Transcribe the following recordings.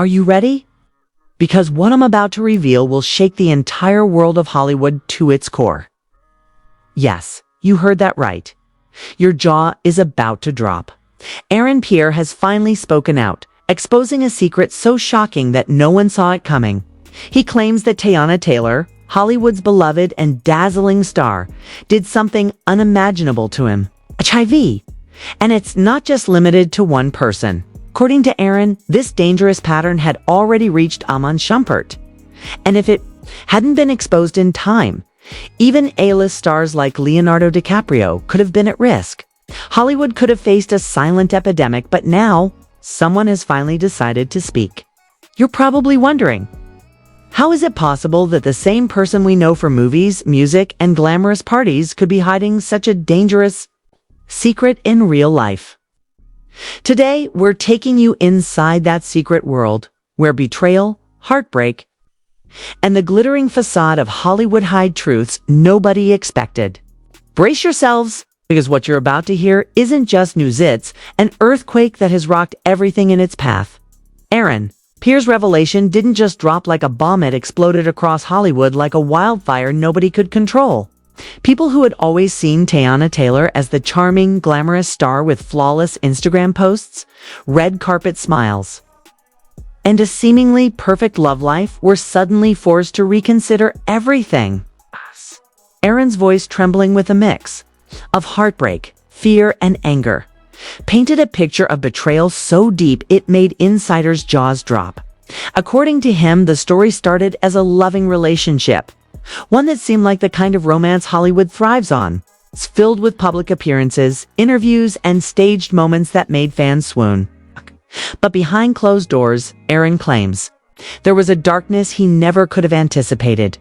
Are you ready? Because what I'm about to reveal will shake the entire world of Hollywood to its core. Yes, you heard that right. Your jaw is about to drop. Pierre has finally spoken out, exposing a secret so shocking that no one saw it coming. He claims that Teyana Taylor, Hollywood's beloved and dazzling star, did something unimaginable to him, HIV. And it's not just limited to one person. According to Aaron, this dangerous pattern had already reached Aman Shumpert. And if it hadn't been exposed in time, even A-list stars like Leonardo DiCaprio could have been at risk. Hollywood could have faced a silent epidemic, but now someone has finally decided to speak. You're probably wondering, how is it possible that the same person we know for movies, music, and glamorous parties could be hiding such a dangerous secret in real life? Today, we're taking you inside that secret world where betrayal, heartbreak, and the glittering facade of Hollywood hide truths nobody expected. Brace yourselves, because what you're about to hear isn't just news, it's an earthquake that has rocked everything in its path. Pierre's revelation didn't just drop like a bomb, it exploded across Hollywood like a wildfire nobody could control. People who had always seen Teyana Taylor as the charming, glamorous star with flawless Instagram posts, red carpet smiles, and a seemingly perfect love life were suddenly forced to reconsider everything. Aaron's voice, trembling with a mix of heartbreak, fear, and anger, painted a picture of betrayal so deep it made insiders' jaws drop. According to him, the story started as a loving relationship, one that seemed like the kind of romance Hollywood thrives on. It's filled with public appearances, interviews, and staged moments that made fans swoon. But behind closed doors, Aaron claims, there was a darkness he never could have anticipated.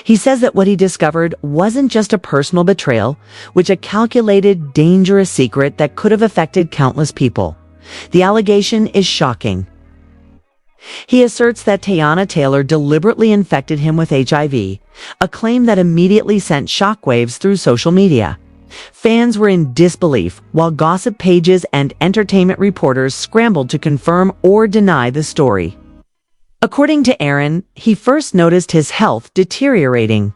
He says that what he discovered wasn't just a personal betrayal, which a calculated, dangerous secret that could have affected countless people. The allegation is shocking. He asserts that Teyana Taylor deliberately infected him with HIV, a claim that immediately sent shockwaves through social media. Fans were in disbelief, while gossip pages and entertainment reporters scrambled to confirm or deny the story. According to Aaron, he first noticed his health deteriorating.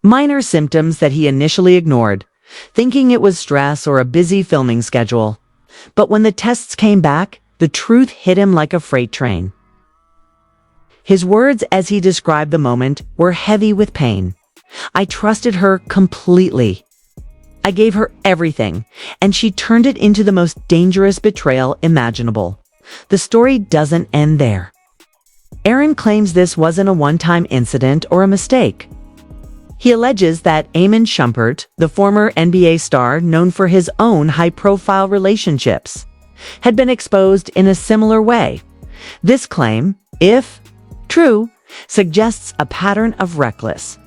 Minor symptoms that he initially ignored, thinking it was stress or a busy filming schedule. But when the tests came back, the truth hit him like a freight train. His words as he described the moment were heavy with pain. I trusted her completely. I gave her everything, and she turned it into the most dangerous betrayal imaginable. The story doesn't end there. Aaron claims this wasn't a one-time incident or a mistake. He alleges that Aman Shumpert, the former NBA star known for his own high-profile relationships, had been exposed in a similar way. This claim, if true, suggests a pattern of reckless,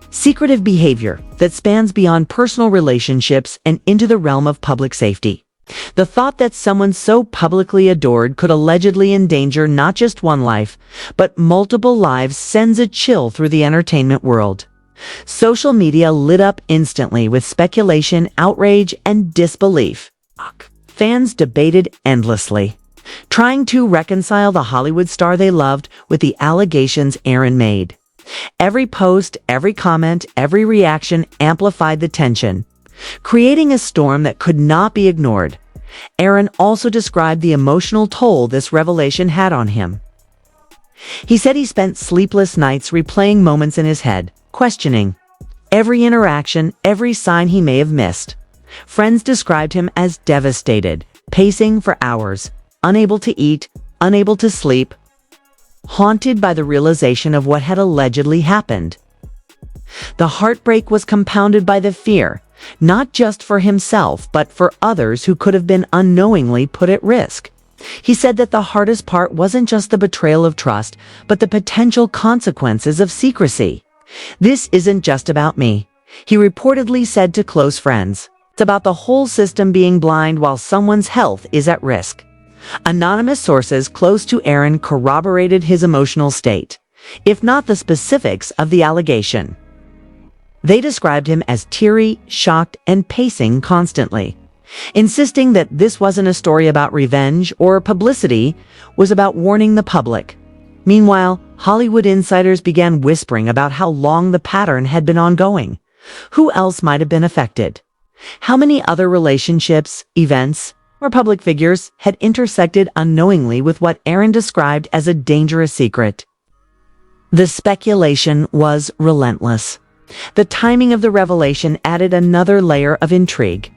secretive behavior that spans beyond personal relationships and into the realm of public safety. The thought that someone so publicly adored could allegedly endanger not just one life, but multiple lives sends a chill through the entertainment world. Social media lit up instantly with speculation, outrage, and disbelief. Fans debated endlessly, trying to reconcile the Hollywood star they loved with the allegations Aaron made. Every post, every comment, every reaction amplified the tension, creating a storm that could not be ignored. Aaron also described the emotional toll this revelation had on him. He said he spent sleepless nights replaying moments in his head, questioning every interaction, every sign he may have missed. Friends described him as devastated, pacing for hours, unable to eat, unable to sleep, haunted by the realization of what had allegedly happened. The heartbreak was compounded by the fear, not just for himself, but for others who could have been unknowingly put at risk. He said that the hardest part wasn't just the betrayal of trust, but the potential consequences of secrecy. This isn't just about me, he reportedly said to close friends. It's about the whole system being blind while someone's health is at risk. Anonymous sources close to Aaron corroborated his emotional state, if not the specifics of the allegation. They described him as teary, shocked, and pacing constantly. insisting that this wasn't a story about revenge or publicity, was about warning the public. Meanwhile, Hollywood insiders began whispering about how long the pattern had been ongoing. Who else might have been affected? How many other relationships, events, or public figures had intersected unknowingly with what Aaron described as a dangerous secret? The speculation was relentless. The timing of the revelation added another layer of intrigue.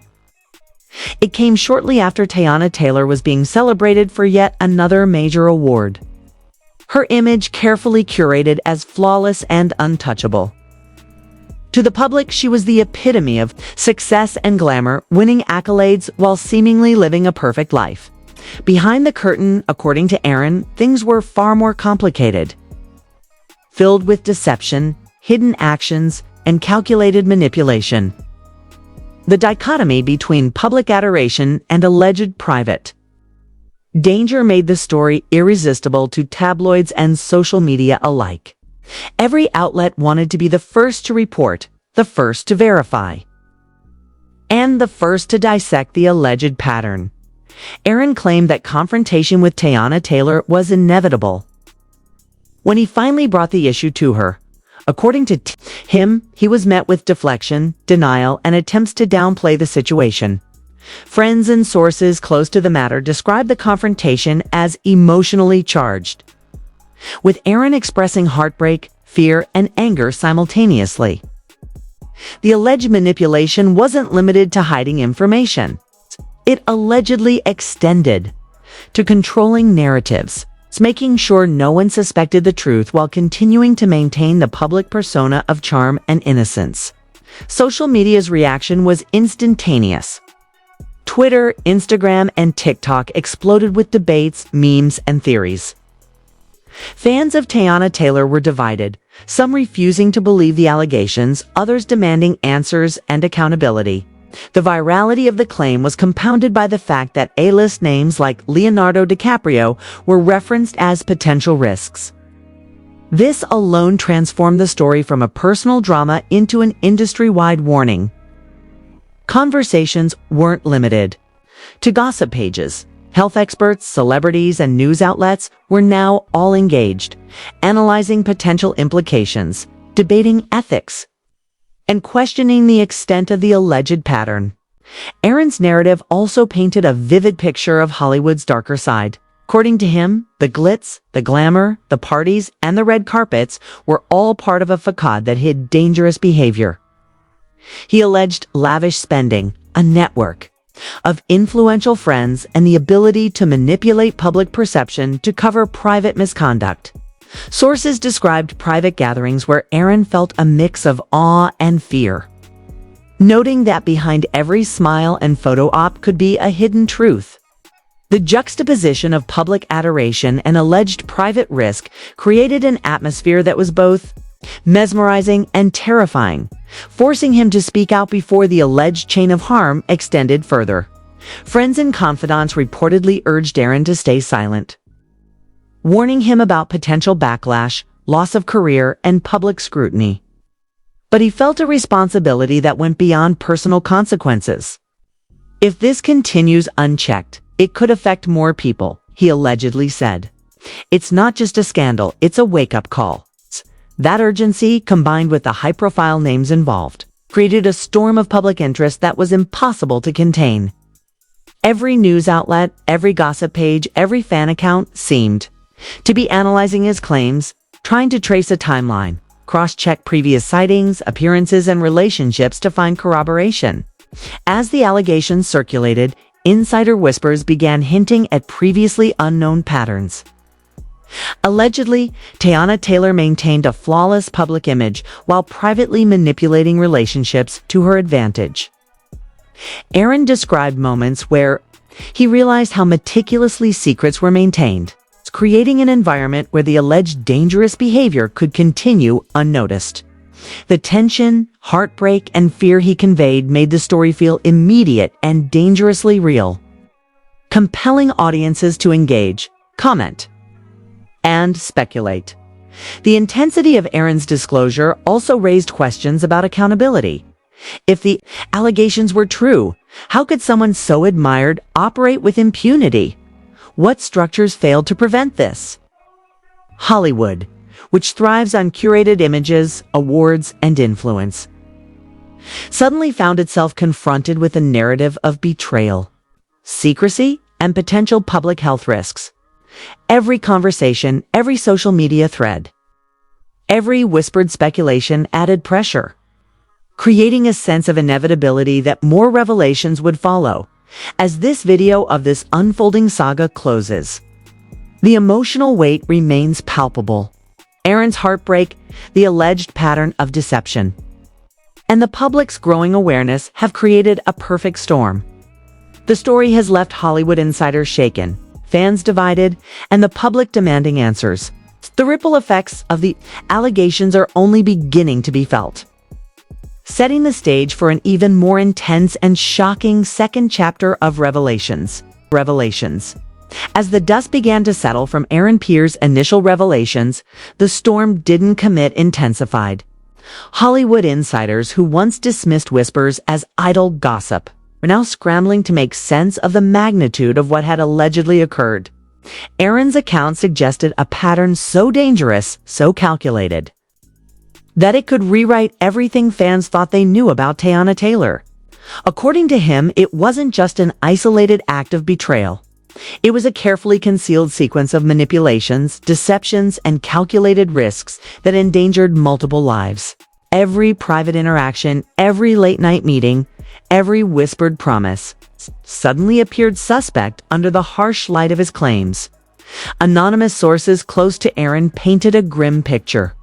It came shortly after Teyana Taylor was being celebrated for yet another major award. Her image carefully curated as flawless and untouchable. To the public, she was the epitome of success and glamour, winning accolades while seemingly living a perfect life. Behind the curtain, according to Aaron, things were far more complicated. Filled with deception, hidden actions, and calculated manipulation. The dichotomy between public adoration and alleged private danger made the story irresistible to tabloids and social media alike. Every outlet wanted to be the first to report, the first to verify, and the first to dissect the alleged pattern. Aaron claimed that confrontation with Teyana Taylor was inevitable. When he finally brought the issue to her, according to him, he was met with deflection, denial, and attempts to downplay the situation. Friends and sources close to the matter described the confrontation as emotionally charged, with Aaron expressing heartbreak, fear, and anger simultaneously. The alleged manipulation wasn't limited to hiding information. It allegedly extended to controlling narratives, making sure no one suspected the truth while continuing to maintain the public persona of charm and innocence. Social media's reaction was instantaneous. Twitter, Instagram, and TikTok exploded with debates, memes, and theories. Fans of Teyana Taylor were divided, some refusing to believe the allegations, others demanding answers and accountability. The virality of the claim was compounded by the fact that A-list names like Leonardo DiCaprio were referenced as potential risks. This alone transformed the story from a personal drama into an industry-wide warning. Conversations weren't limited to gossip pages. Health experts, celebrities, and news outlets were now all engaged, analyzing potential implications, debating ethics, and questioning the extent of the alleged pattern. Aaron's narrative also painted a vivid picture of Hollywood's darker side. According to him, the glitz, the glamour, the parties, and the red carpets were all part of a facade that hid dangerous behavior. He alleged lavish spending, a network of influential friends, and the ability to manipulate public perception to cover private misconduct. Sources described private gatherings where Aaron felt a mix of awe and fear, noting that behind every smile and photo op could be a hidden truth. The juxtaposition of public adoration and alleged private risk created an atmosphere that was both mesmerizing and terrifying, forcing him to speak out before the alleged chain of harm extended further. Friends and confidants reportedly urged Aaron to stay silent, warning him about potential backlash, loss of career, and public scrutiny. But he felt a responsibility that went beyond personal consequences. If this continues unchecked, it could affect more people, he allegedly said. It's not just a scandal, it's a wake-up call. That urgency, combined with the high-profile names involved, created a storm of public interest that was impossible to contain. Every news outlet, every gossip page, every fan account seemed to be analyzing his claims, trying to trace a timeline, cross-check previous sightings, appearances, and relationships to find corroboration. As the allegations circulated, insider whispers began hinting at previously unknown patterns. Allegedly, Teyana Taylor maintained a flawless public image while privately manipulating relationships to her advantage. Aaron described moments where he realized how meticulously secrets were maintained, creating an environment where the alleged dangerous behavior could continue unnoticed. The tension, heartbreak, and fear he conveyed made the story feel immediate and dangerously real, compelling audiences to engage, comment, and speculate. The intensity of Aaron's disclosure also raised questions about accountability. If the allegations were true, how could someone so admired operate with impunity? What structures failed to prevent this? Hollywood, which thrives on curated images, awards, and influence, suddenly found itself confronted with a narrative of betrayal, secrecy, and potential public health risks. Every conversation, every social media thread, every whispered speculation added pressure, creating a sense of inevitability that more revelations would follow. As this video of this unfolding saga closes, the emotional weight remains palpable. Aaron's heartbreak, the alleged pattern of deception, and the public's growing awareness have created a perfect storm. The story has left Hollywood insiders shaken, fans divided, and the public demanding answers. The ripple effects of the allegations are only beginning to be felt, setting the stage for an even more intense and shocking second chapter of revelations. As the dust began to settle from Aaron Pierre's initial revelations, the storm intensified. Hollywood insiders who once dismissed whispers as idle gossip were now scrambling to make sense of the magnitude of what had allegedly occurred. Aaron's account suggested a pattern so dangerous, so calculated, that it could rewrite everything fans thought they knew about Teyana Taylor. According to him, it wasn't just an isolated act of betrayal. It was a carefully concealed sequence of manipulations, deceptions, and calculated risks that endangered multiple lives. Every private interaction, every late-night meeting, every whispered promise suddenly appeared suspect under the harsh light of his claims. Anonymous sources close to Aaron painted a grim picture.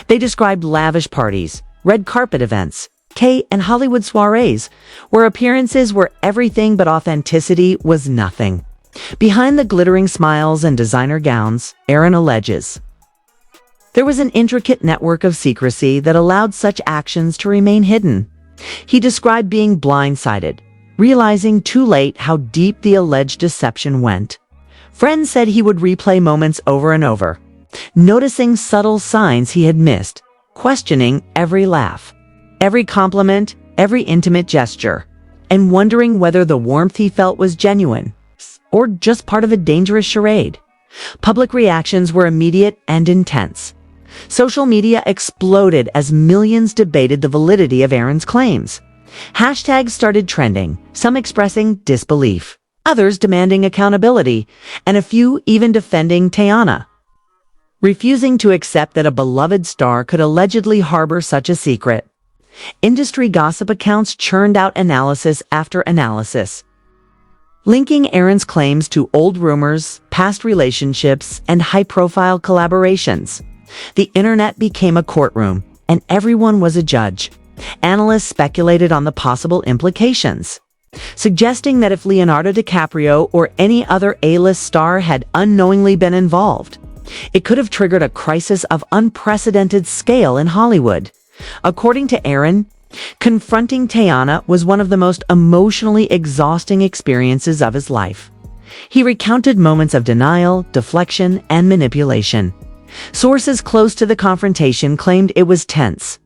They described lavish parties, red carpet events, and Hollywood soirees, where appearances were everything but authenticity was nothing. Behind the glittering smiles and designer gowns, Aaron alleges, there was an intricate network of secrecy that allowed such actions to remain hidden. He described being blindsided, realizing too late how deep the alleged deception went. Friends said he would replay moments over and over, noticing subtle signs he had missed, questioning every laugh, every compliment, every intimate gesture, and wondering whether the warmth he felt was genuine or just part of a dangerous charade. Public reactions were immediate and intense. Social media exploded as millions debated the validity of Aaron's claims. Hashtags started trending, some expressing disbelief, others demanding accountability, and a few even defending Teyana, refusing to accept that a beloved star could allegedly harbor such a secret. Industry gossip accounts churned out analysis after analysis, linking Aaron's claims to old rumors, past relationships, and high-profile collaborations. The internet became a courtroom, and everyone was a judge. Analysts speculated on the possible implications, suggesting that if Leonardo DiCaprio or any other A-list star had unknowingly been involved, it could have triggered a crisis of unprecedented scale in Hollywood. According to Aaron, confronting Teyana was one of the most emotionally exhausting experiences of his life. He recounted moments of denial, deflection, and manipulation. Sources close to the confrontation claimed it was tense,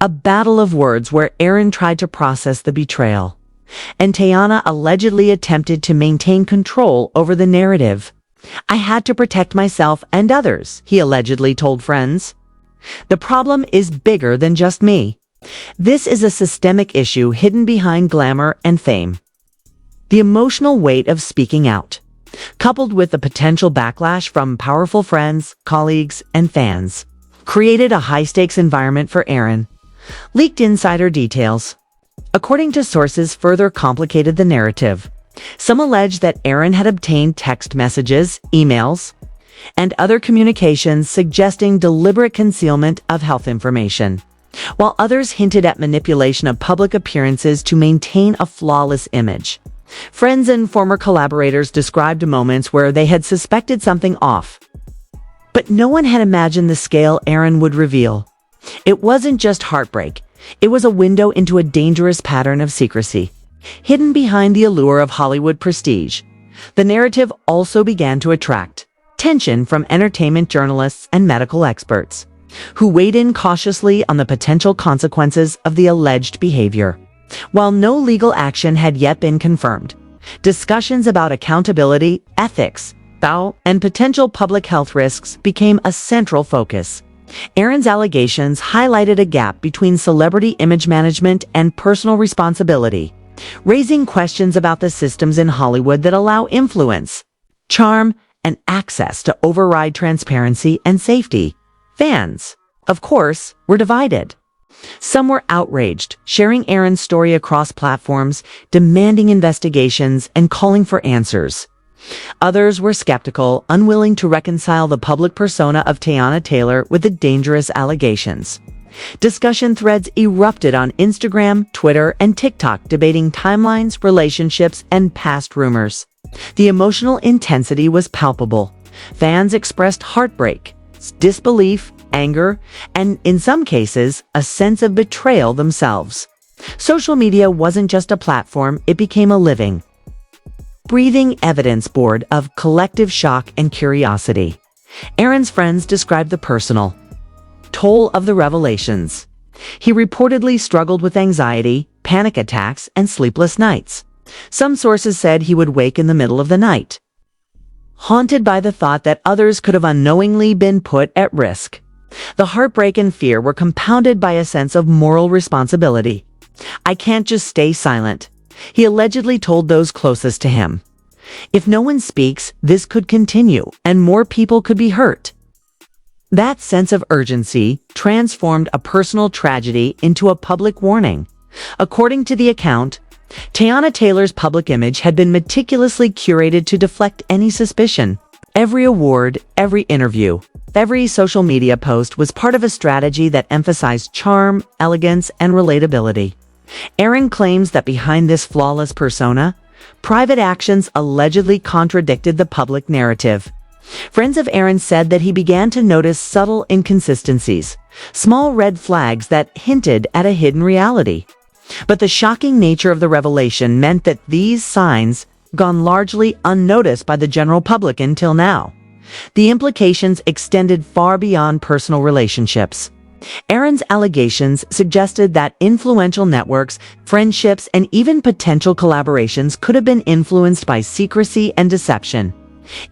a battle of words where Aaron tried to process the betrayal, and Teyana allegedly attempted to maintain control over the narrative. I had to protect myself and others, he allegedly told friends. The problem is bigger than just me. This is a systemic issue hidden behind glamour and fame. The emotional weight of speaking out, coupled with the potential backlash from powerful friends, colleagues, and fans, created a high-stakes environment for Aaron. Leaked insider details, according to sources, further complicated the narrative. Some allege that Aaron had obtained text messages, emails, and other communications suggesting deliberate concealment of health information, while others hinted at manipulation of public appearances to maintain a flawless image. Friends and former collaborators described moments where they had suspected something off, but no one had imagined the scale Aaron would reveal. It wasn't just heartbreak, it was a window into a dangerous pattern of secrecy, hidden behind the allure of Hollywood prestige. The narrative also began to attract tension from entertainment journalists and medical experts. who weighed in cautiously on the potential consequences of the alleged behavior. While no legal action had yet been confirmed, discussions about accountability, ethics, and potential public health risks became a central focus. Aaron's allegations highlighted a gap between celebrity image management and personal responsibility, raising questions about the systems in Hollywood that allow influence, charm, and access to override transparency and safety. Fans, of course, were divided. Some were outraged, sharing Aaron's story across platforms, demanding investigations, and calling for answers. Others were skeptical, unwilling to reconcile the public persona of Teyana Taylor with the dangerous allegations. Discussion threads erupted on Instagram, Twitter, and TikTok, debating timelines, relationships, and past rumors. The emotional intensity was palpable. Fans expressed heartbreak, disbelief, anger, and, in some cases, a sense of betrayal themselves. Social media wasn't just a platform, it became a living, breathing evidence board of collective shock and curiosity. Aaron's friends described the personal toll of the revelations. He reportedly struggled with anxiety, panic attacks, and sleepless nights. Some sources said he would wake in the middle of the night, haunted by the thought that others could have unknowingly been put at risk. The heartbreak and fear were compounded by a sense of moral responsibility. "I can't just stay silent," he allegedly told those closest to him. "If no one speaks, this could continue, and more people could be hurt." That sense of urgency transformed a personal tragedy into a public warning. According to the account, Teyana Taylor's public image had been meticulously curated to deflect any suspicion. Every award, every interview, every social media post was part of a strategy that emphasized charm, elegance, and relatability. Aaron claims that behind this flawless persona, private actions allegedly contradicted the public narrative. Friends of Aaron said that he began to notice subtle inconsistencies, small red flags that hinted at a hidden reality. But the shocking nature of the revelation meant that these signs gone largely unnoticed by the general public until now. The implications extended far beyond personal relationships. Aaron's allegations suggested that influential networks, friendships, and even potential collaborations could have been influenced by secrecy and deception.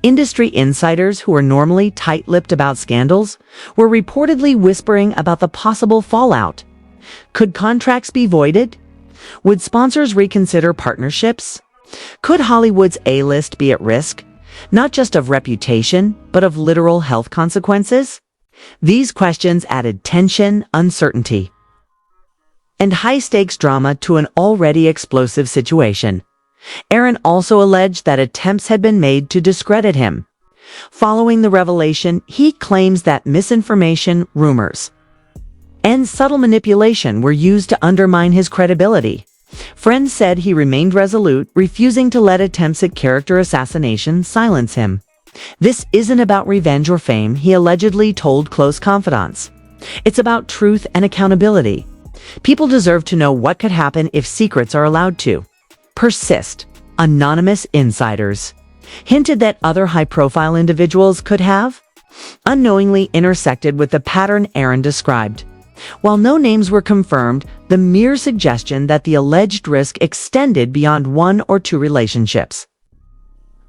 Industry insiders, who were normally tight-lipped about scandals, were reportedly whispering about the possible fallout. Could contracts be voided? Would sponsors reconsider partnerships? Could Hollywood's A-list be at risk, not just of reputation, but of literal health consequences? These questions added tension, uncertainty, and high-stakes drama to an already explosive situation. Aaron also alleged that attempts had been made to discredit him. Following the revelation, he claims that misinformation, rumors, and subtle manipulation were used to undermine his credibility. Friends said he remained resolute, refusing to let attempts at character assassination silence him. "This isn't about revenge or fame," he allegedly told close confidants. "It's about truth and accountability. People deserve to know what could happen if secrets are allowed to persist." Anonymous insiders hinted that other high-profile individuals could have unknowingly intersected with the pattern Aaron described. While no names were confirmed, the mere suggestion that the alleged risk extended beyond one or two relationships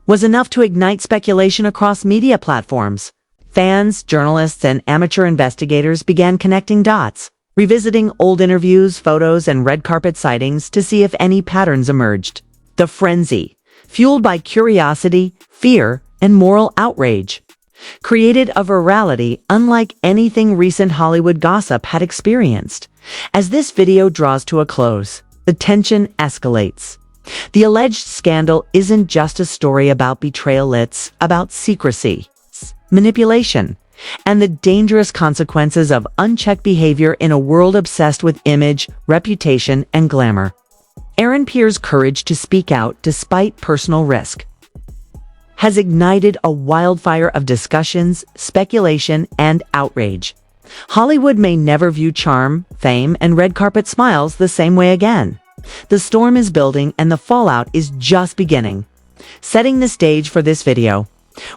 was enough to ignite speculation across media platforms. Fans, journalists, and amateur investigators began connecting dots, revisiting old interviews, photos, and red carpet sightings to see if any patterns emerged. The frenzy, fueled by curiosity, fear, and moral outrage, created a virality unlike anything recent Hollywood gossip had experienced. As this video draws to a close, the tension escalates. The alleged scandal isn't just a story about betrayal, it's about secrecy, manipulation, and the dangerous consequences of unchecked behavior in a world obsessed with image, reputation, and glamour. Aaron Pierre's courage to speak out despite personal risk has ignited a wildfire of discussions, speculation, and outrage. Hollywood may never view charm, fame, and red carpet smiles the same way again. The storm is building and the fallout is just beginning, setting the stage for this video,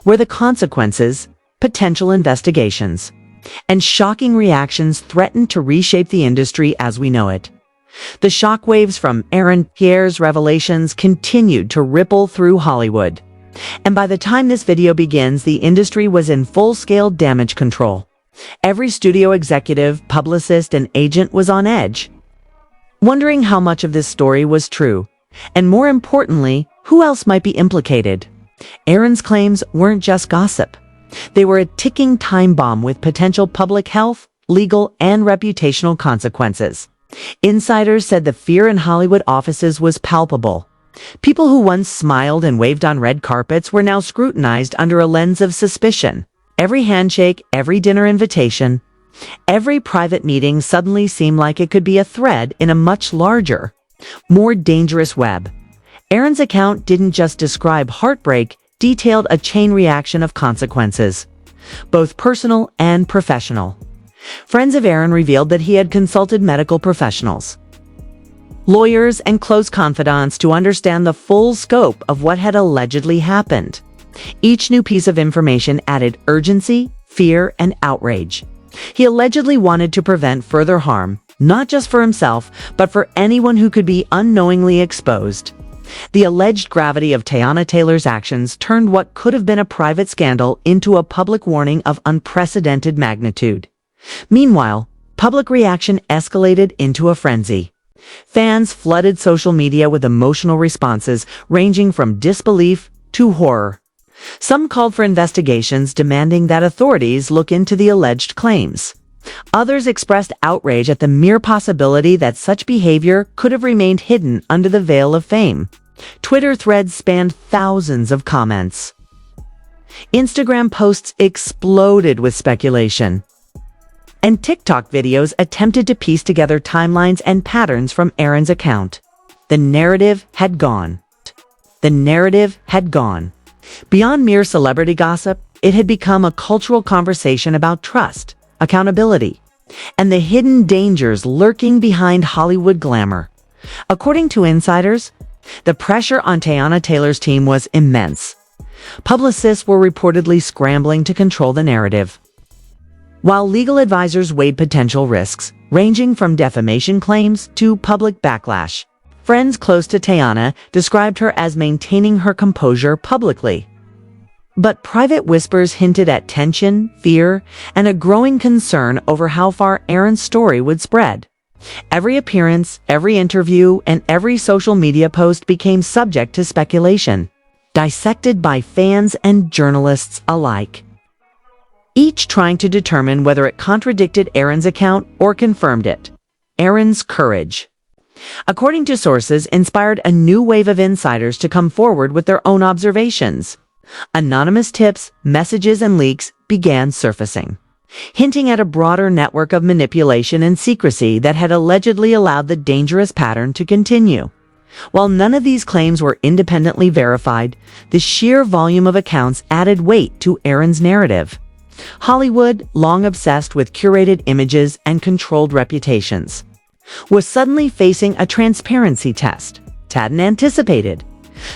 where the consequences, potential investigations, and shocking reactions threatened to reshape the industry as we know it. The shockwaves from Pierre's revelations continued to ripple through Hollywood. And by the time this video begins, the industry was in full-scale damage control. Every studio executive, publicist, and agent was on edge, wondering how much of this story was true, and more importantly, who else might be implicated. Aaron's claims weren't just gossip. They were a ticking time bomb with potential public health, legal, and reputational consequences. Insiders said the fear in Hollywood offices was palpable. People who once smiled and waved on red carpets were now scrutinized under a lens of suspicion. Every handshake, every dinner invitation, every private meeting suddenly seemed like it could be a thread in a much larger, more dangerous web. Aaron's account didn't just describe heartbreak, detailed a chain reaction of consequences, both personal and professional. Friends of Aaron revealed that he had consulted medical professionals, lawyers, and close confidants to understand the full scope of what had allegedly happened. Each new piece of information added urgency, fear, and outrage. He allegedly wanted to prevent further harm, not just for himself, but for anyone who could be unknowingly exposed. The alleged gravity of Teyana Taylor's actions turned what could have been a private scandal into a public warning of unprecedented magnitude. Meanwhile, public reaction escalated into a frenzy. Fans flooded social media with emotional responses ranging from disbelief to horror. Some called for investigations, demanding that authorities look into the alleged claims. Others expressed outrage at the mere possibility that such behavior could have remained hidden under the veil of fame. Twitter threads spanned thousands of comments. Instagram posts exploded with speculation, and TikTok videos attempted to piece together timelines and patterns from Aaron's account. The narrative had gone. The narrative had gone. Beyond mere celebrity gossip, it had become a cultural conversation about trust, accountability, and the hidden dangers lurking behind Hollywood glamour. According to insiders, the pressure on Teyana Taylor's team was immense. Publicists were reportedly scrambling to control the narrative, while legal advisors weighed potential risks, ranging from defamation claims to public backlash. Friends close to Teyana described her as maintaining her composure publicly. But private whispers hinted at tension, fear, and a growing concern over how far Aaron's story would spread. Every appearance, every interview, and every social media post became subject to speculation, dissected by fans and journalists alike, each trying to determine whether it contradicted Aaron's account or confirmed it. Aaron's courage, according to sources, inspired a new wave of insiders to come forward with their own observations. Anonymous tips, messages, and leaks began surfacing, hinting at a broader network of manipulation and secrecy that had allegedly allowed the dangerous pattern to continue. While none of these claims were independently verified, the sheer volume of accounts added weight to Aaron's narrative. Hollywood, long obsessed with curated images and controlled reputations, was suddenly facing a transparency test it hadn't anticipated.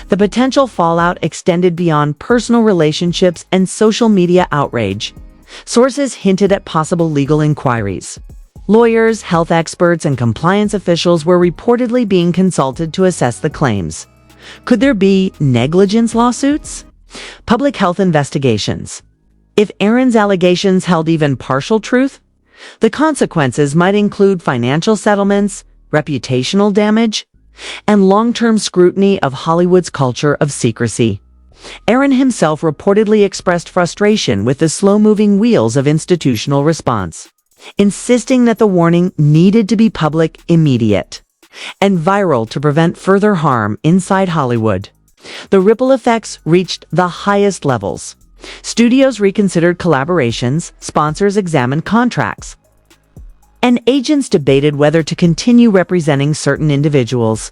The potential fallout extended beyond personal relationships and social media outrage. Sources hinted at possible legal inquiries. Lawyers, health experts, and compliance officials were reportedly being consulted to assess the claims. Could there be negligence lawsuits? Public health investigations? If Aaron's allegations held even partial truth, the consequences might include financial settlements, reputational damage, and long-term scrutiny of Hollywood's culture of secrecy. Aaron himself reportedly expressed frustration with the slow-moving wheels of institutional response, insisting that the warning needed to be public, immediate, and viral to prevent further harm inside Hollywood. The ripple effects reached the highest levels. Studios reconsidered collaborations, sponsors examined contracts, and agents debated whether to continue representing certain individuals.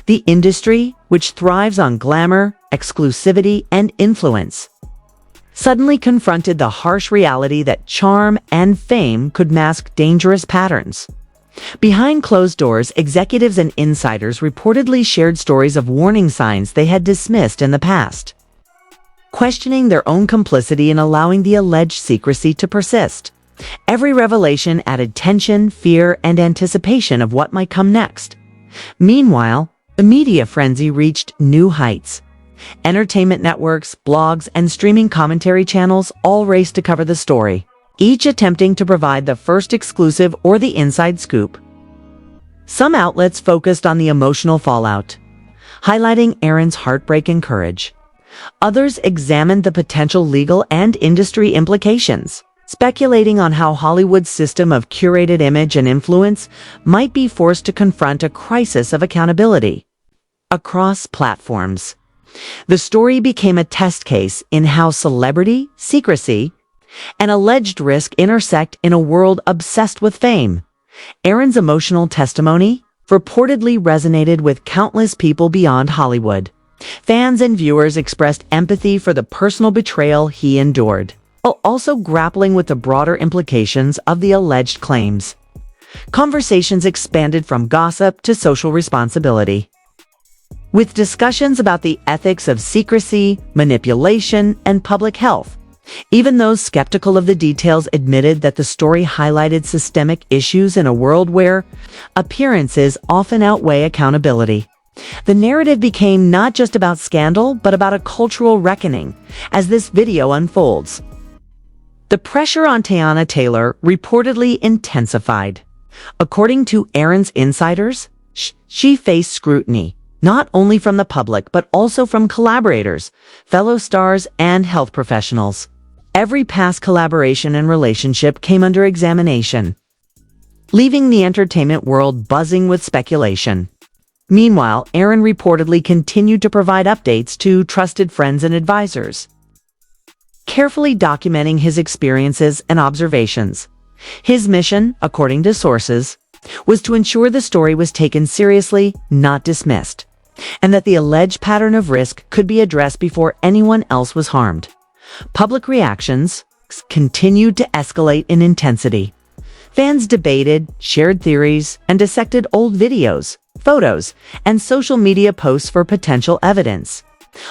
The industry, which thrives on glamour, exclusivity, and influence, suddenly confronted the harsh reality that charm and fame could mask dangerous patterns. Behind closed doors, executives and insiders reportedly shared stories of warning signs they had dismissed in the past, questioning their own complicity in allowing the alleged secrecy to persist. Every revelation added tension, fear, and anticipation of what might come next. Meanwhile, the media frenzy reached new heights. Entertainment networks, blogs, and streaming commentary channels all raced to cover the story, each attempting to provide the first exclusive or the inside scoop. Some outlets focused on the emotional fallout, highlighting Aaron's heartbreak and courage. Others examined the potential legal and industry implications, speculating on how Hollywood's system of curated image and influence might be forced to confront a crisis of accountability. Across platforms, the story became a test case in how celebrity, secrecy, and alleged risk intersect in a world obsessed with fame. Aaron's emotional testimony reportedly resonated with countless people beyond Hollywood. Fans and viewers expressed empathy for the personal betrayal he endured, while also grappling with the broader implications of the alleged claims. Conversations expanded from gossip to social responsibility, with discussions about the ethics of secrecy, manipulation, and public health. Even those skeptical of the details admitted that the story highlighted systemic issues in a world where appearances often outweigh accountability. The narrative became not just about scandal, but about a cultural reckoning as this video unfolds. The pressure on Teyana Taylor reportedly intensified. According to Aaron's insiders, she faced scrutiny, not only from the public, but also from collaborators, fellow stars, and health professionals. Every past collaboration and relationship came under examination, leaving the entertainment world buzzing with speculation. Meanwhile, Aaron reportedly continued to provide updates to trusted friends and advisors, carefully documenting his experiences and observations. His mission, according to sources, was to ensure the story was taken seriously, not dismissed, and that the alleged pattern of risk could be addressed before anyone else was harmed. Public reactions continued to escalate in intensity. Fans debated, shared theories, and dissected old videos, photos, and social media posts for potential evidence.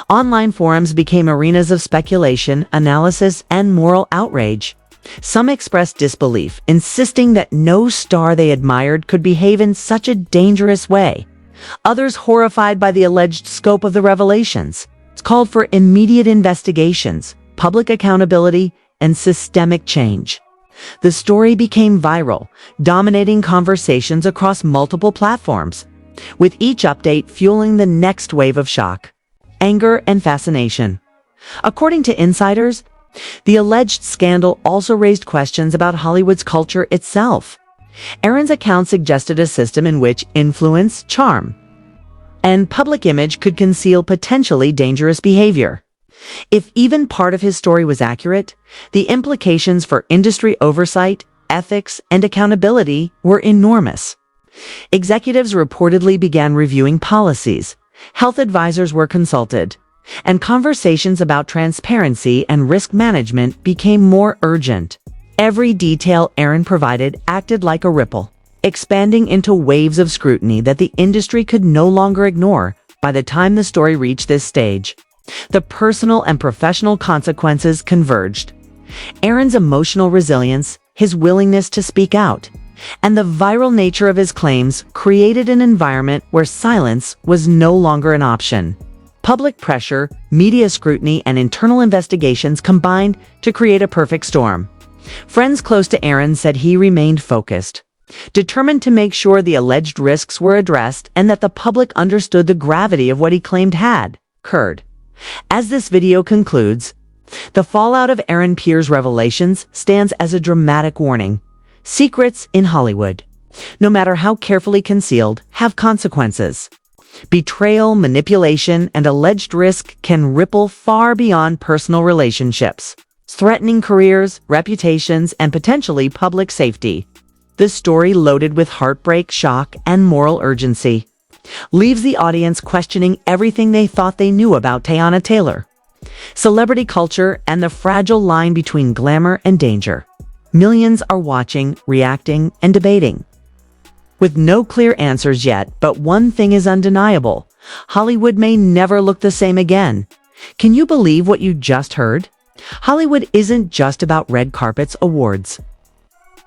Online forums became arenas of speculation, analysis, and moral outrage. Some expressed disbelief, insisting that no star they admired could behave in such a dangerous way. Others, horrified by the alleged scope of the revelations, called for immediate investigations, public accountability, and systemic change. The story became viral, dominating conversations across multiple platforms, with each update fueling the next wave of shock, anger, and fascination. According to insiders, the alleged scandal also raised questions about Hollywood's culture itself. Aaron's account suggested a system in which influence, charm, and public image could conceal potentially dangerous behavior. If even part of his story was accurate, the implications for industry oversight, ethics, and accountability were enormous. Executives reportedly began reviewing policies, health advisors were consulted, and conversations about transparency and risk management became more urgent. Every detail Aaron provided acted like a ripple, expanding into waves of scrutiny that the industry could no longer ignore. By the time the story reached this stage, the personal and professional consequences converged. Aaron's emotional resilience, his willingness to speak out, and the viral nature of his claims created an environment where silence was no longer an option. Public pressure, media scrutiny, and internal investigations combined to create a perfect storm. Friends close to Aaron said he remained focused, determined to make sure the alleged risks were addressed and that the public understood the gravity of what he claimed had occurred. As this video concludes, the fallout of Aaron Pierre's revelations stands as a dramatic warning. Secrets in Hollywood, no matter how carefully concealed, have consequences. Betrayal, manipulation, and alleged risk can ripple far beyond personal relationships, threatening careers, reputations, and potentially public safety. This story, loaded with heartbreak, shock, and moral urgency, leaves the audience questioning everything they thought they knew about Teyana Taylor, celebrity culture, and the fragile line between glamour and danger. Millions are watching, reacting, and debating, with no clear answers yet, but one thing is undeniable: Hollywood may never look the same again. Can you believe what you just heard? Hollywood isn't just about red carpets, awards,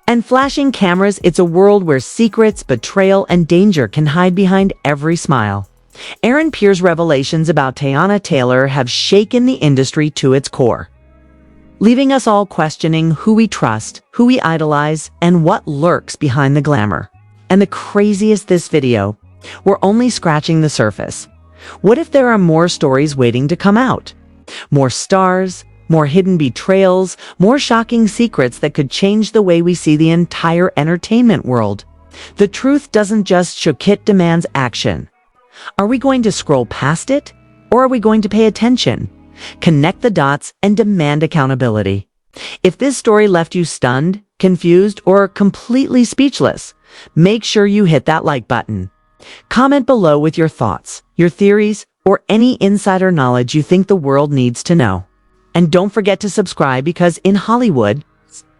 And flashing cameras, it's a world where secrets, betrayal, and danger can hide behind every smile. Aaron Pierre's revelations about Teyana Taylor have shaken the industry to its core, leaving us all questioning who we trust, who we idolize, and what lurks behind the glamour. And the craziest, this video, we're only scratching the surface. What if there are more stories waiting to come out? More stars, more hidden betrayals, more shocking secrets that could change the way we see the entire entertainment world. The truth doesn't just shock, it demands action. Are we going to scroll past it? Or are we going to pay attention, connect the dots, and demand accountability? If this story left you stunned, confused, or completely speechless, make sure you hit that like button. Comment below with your thoughts, your theories, or any insider knowledge you think the world needs to know. And don't forget to subscribe, because in Hollywood,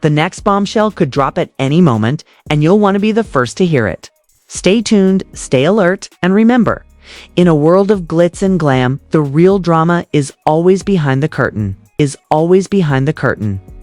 the next bombshell could drop at any moment, and you'll want to be the first to hear it. Stay tuned, stay alert, and remember, in a world of glitz and glam, the real drama is always behind the curtain.